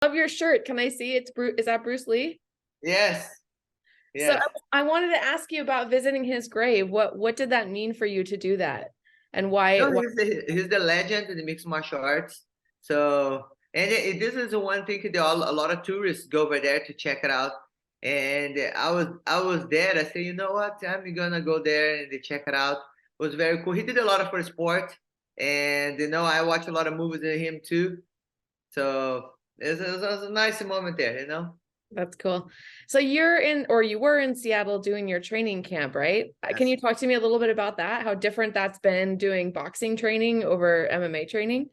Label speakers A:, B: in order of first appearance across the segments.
A: Love your shirt. Can I see it's Bruce? Is that Bruce Lee?
B: Yes,
A: So
B: yes.
A: I wanted to ask you about visiting his grave. What did that mean for you to do that? And why
B: No,
A: why
B: he's the legend in the mixed martial arts. So, and this is the one thing that a lot of tourists go over there to check it out. And I was there. I said, you know what? I'm gonna go there and check it out. It was very cool. He did a lot for sport, and I watch a lot of movies with him too. So it was a nice moment there.
A: that's cool. So you're in or you were in Seattle doing your training camp, right? Can
B: Yes.
A: you talk to me a little bit about that? How different that's been doing boxing training over MMA training?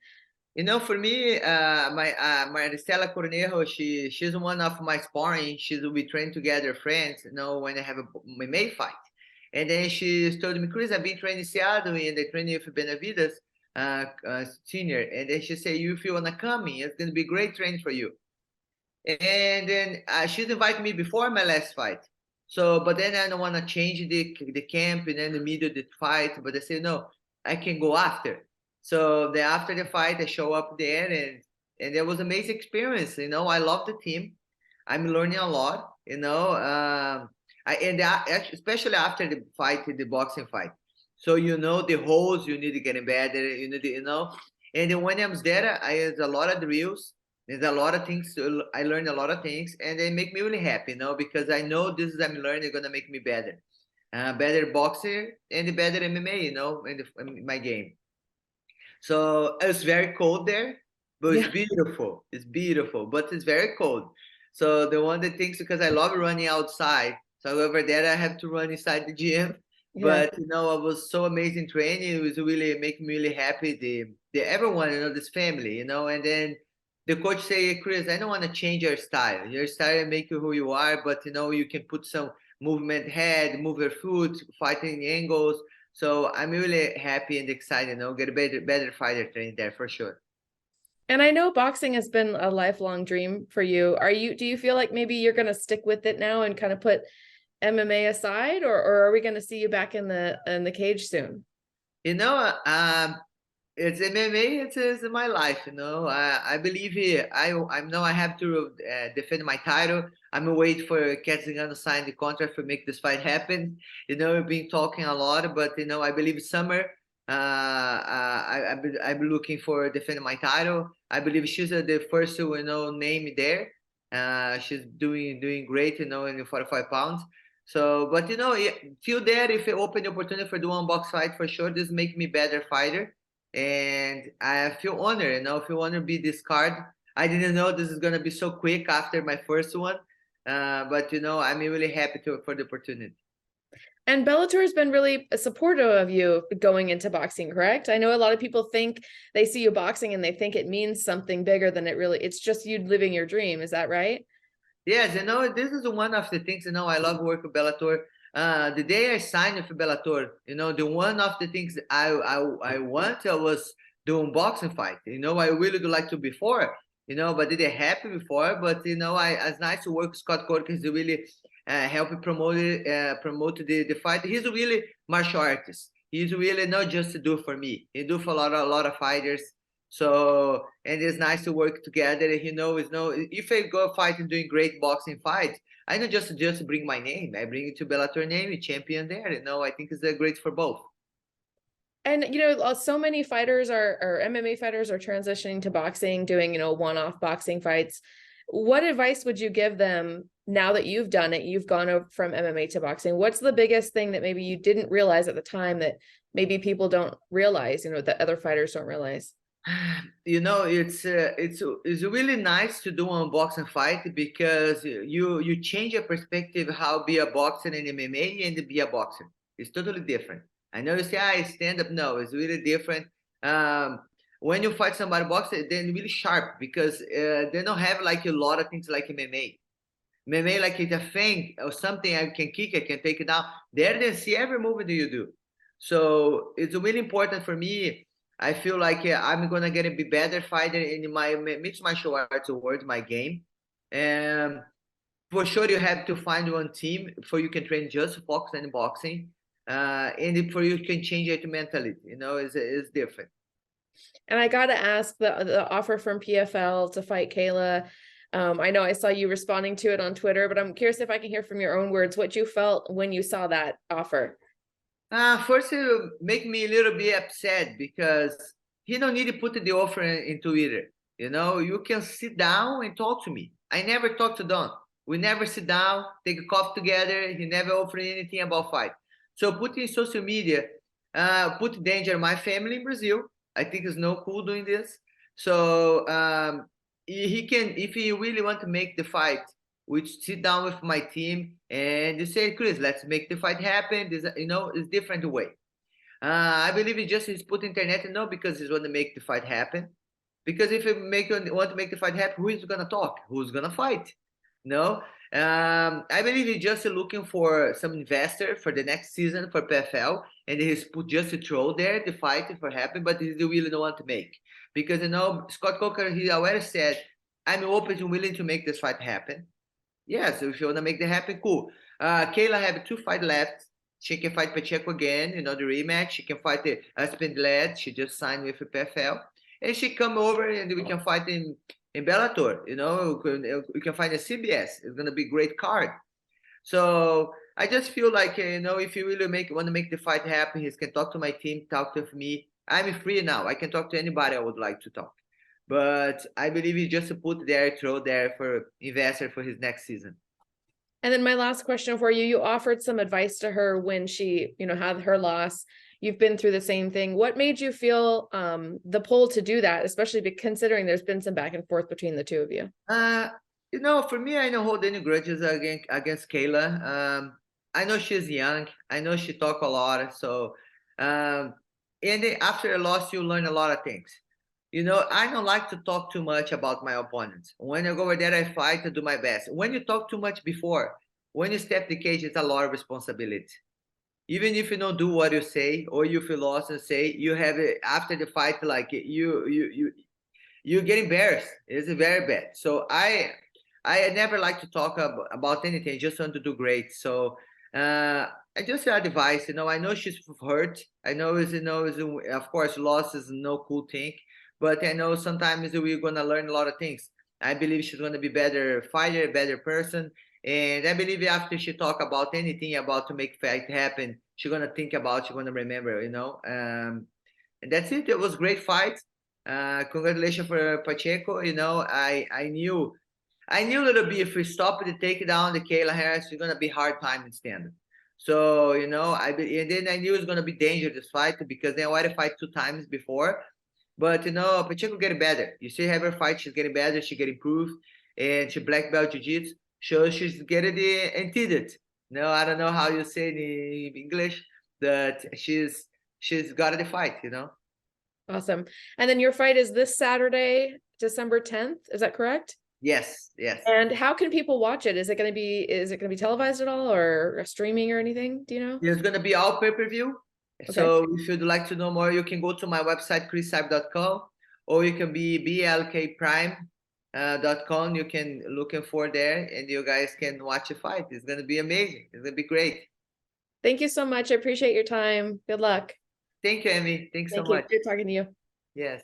B: For me, my Maristela Cornejo, she's one of my sparring. We train together, friends. When I have a MMA fight, and then she told me, Chris, I've been training Seattle and I train with Benavides, senior, and then she said, if you wanna come in, it's gonna be great training for you. And then she's invited me before my last fight. So, but then I don't want to change the camp and then the middle of the fight. But I say no, I can go after. So then after the fight, I show up there and it was an amazing experience. I love the team. I'm learning a lot. Especially after the fight, the boxing fight. So the holds you need to get better. And then when I was there, I had a lot of drills. There's a lot of things I learned a lot of things, and they make me really happy, because I know this is I'm learning gonna make me better, better boxer and better MMA, in my game. So it's very cold there, but it's
A: Yeah.
B: beautiful. It's beautiful, but it's very cold. So the one that thinks because I love running outside, so over there I have to run inside the gym.
A: Yeah.
B: But it was so amazing training. It was really making me really happy. The everyone, this family, and then the coach say, Chris, I don't want to change your style. Your style make you who you are, but you can put some movement head, move your foot, fighting angles. So I'm really happy and excited, get a better fighter training there for sure.
A: And I know boxing has been a lifelong dream for you. Do you feel like maybe you're going to stick with it now and kind of put MMA aside, or are we going to see you back in the cage soon?
B: You know, um, it's MMA. It's my life. I believe here. I know I have to defend my title. I'm waiting for Zingano to sign the contract to make this fight happen. We've been talking a lot, but I believe summer. I'm looking for defending my title. I believe she's the first name there. She's doing great. In the 45 pounds. So, but feel there if you open the opportunity for the one box fight for sure, this make me better fighter, and I feel honored. Feel honored to be this card. I didn't know this is gonna be so quick after my first one, but I'm really happy for the opportunity.
A: And Bellator has been really supportive of you going into boxing, correct? I know a lot of people think they see you boxing and they think it means something bigger than it really. It's just you living your dream. Is that right?
B: Yes, this is one of the things, I love work with Bellator. The day I signed with Bellator, the one of the things I want was doing boxing fight. I really would like to before, but didn't happen before. But it's nice to work with Scott Cork. He's really helping promote the fight. He's a really martial artist. He's really not just to do for me. He do for a lot of fighters. So, and it's nice to work together. If I go fight and doing great boxing fights, I don't just bring my name. I bring it to Bellator name, champion there. I think it's great for both.
A: And so many fighters or MMA fighters are transitioning to boxing, doing one-off boxing fights. What advice would you give them now that you've done it? You've gone from MMA to boxing. What's the biggest thing that maybe you didn't realize at the time that maybe people don't realize, that other fighters don't realize?
B: It's really nice to do an boxing fight because you change your perspective how be a boxer in MMA and be a boxer. It's totally different. I know you say I stand up. No, it's really different. Um, when you fight somebody boxer, they're really sharp because they don't have like a lot of things like MMA. MMA like it's a thing or something I can kick, I can take it down. There they see every move that you do. So it's really important for me. I feel like I'm gonna get a be better fighter in my mixed martial arts towards my game. And for sure you have to find one team for you can train just box and boxing. And for you can change your mentality, it's different.
A: And I got to ask the offer from PFL to fight Kayla. I know I saw you responding to it on Twitter, but I'm curious if I can hear from your own words what you felt when you saw that offer.
B: First, it make me a little bit upset because he don't need to put the offer in Twitter. You know, you can sit down and talk to me. I never talk to Don. We never sit down, take a coffee together. He never offered anything about fight. So put in social media, put danger my family in Brazil. I think it's no cool doing this. So he can, if he really want to make the fight, which sit down with my team and they say, Chris, let's make the fight happen. This, you know, it's different way. I believe it just is put internet, no, because he's want to make the fight happen. Because if you want to make the fight happen, who is gonna talk? Who's gonna fight? No. I believe he's just looking for some investor for the next season for PFL, and he's put just to throw there the fight for happen, but he really don't want to make because you know Scott Coker he already said I'm open and willing to make this fight happen. Yeah, so if you want to make that happen, cool. Kayla have 2 fights left. She can fight Pacheco again, you know, the rematch. She can fight the Aspen Led. She just signed with the PFL. And she come over and we can fight in Bellator, you know. We can fight a CBS. It's going to be a great card. So I just feel like, you know, if you really want to make the fight happen, he can talk to my team, talk to me. I'm free now. I can talk to anybody I would like to talk. But I believe he just put there, throw there for investor for his next season.
A: And then my last question for you, you offered some advice to her when she, you know, had her loss. You've been through the same thing. What made you feel the pull to do that, especially considering there's been some back and forth between the two of you?
B: You know, for me, I don't hold any grudges against Kayla. I know she's young. I know she talk a lot. So, and after a loss, you learn a lot of things. You know, I don't like to talk too much about my opponents. When I go over there, I fight to do my best. When you talk too much before, when you step the cage, it's a lot of responsibility. Even if you don't do what you say, or you feel lost and say, you have it after the fight, like you get embarrassed. It's very bad. So I never like to talk about anything. I just want to do great. So I just advise. You know, I know she's hurt. I know of course loss is no cool thing, but I know sometimes we're gonna learn a lot of things. I believe she's gonna be better fighter, better person, and I believe after she talk about anything about to make fight happen, she's gonna think about, she's gonna remember. You know, and that's it. It was great fight. Congratulations for Pacheco. You know, I knew a little bit if we stop the takedown, the Kayla Harris, it's gonna be hard time in standard. So you know, and then I knew it was gonna be dangerous this fight because they already fight 2 times before. But you know, Pacheco getting better. You see her fight, she's getting better, she get improved, and she black belt jiu-jitsu. So she's getting the antidote. No, I don't know how you say in English that she's got the fight. You know.
A: Awesome. And then your fight is this Saturday, December 10th. Is that correct?
B: Yes, yes.
A: And how can people watch it? Is it going to be televised at all or streaming or anything? Do you know?
B: It's going to be all pay-per-view.
A: Okay.
B: So if you'd like to know more, you can go to my website, chriscyborg.com, or you can be blkprime.com. You can looking for there and you guys can watch a fight. It's going to be amazing. It's going to be great.
A: Thank you so much. I appreciate your time. Good luck.
B: Thank you, Amy. Thanks so
A: Thank you.
B: much.
A: Good talking to you.
B: Yes.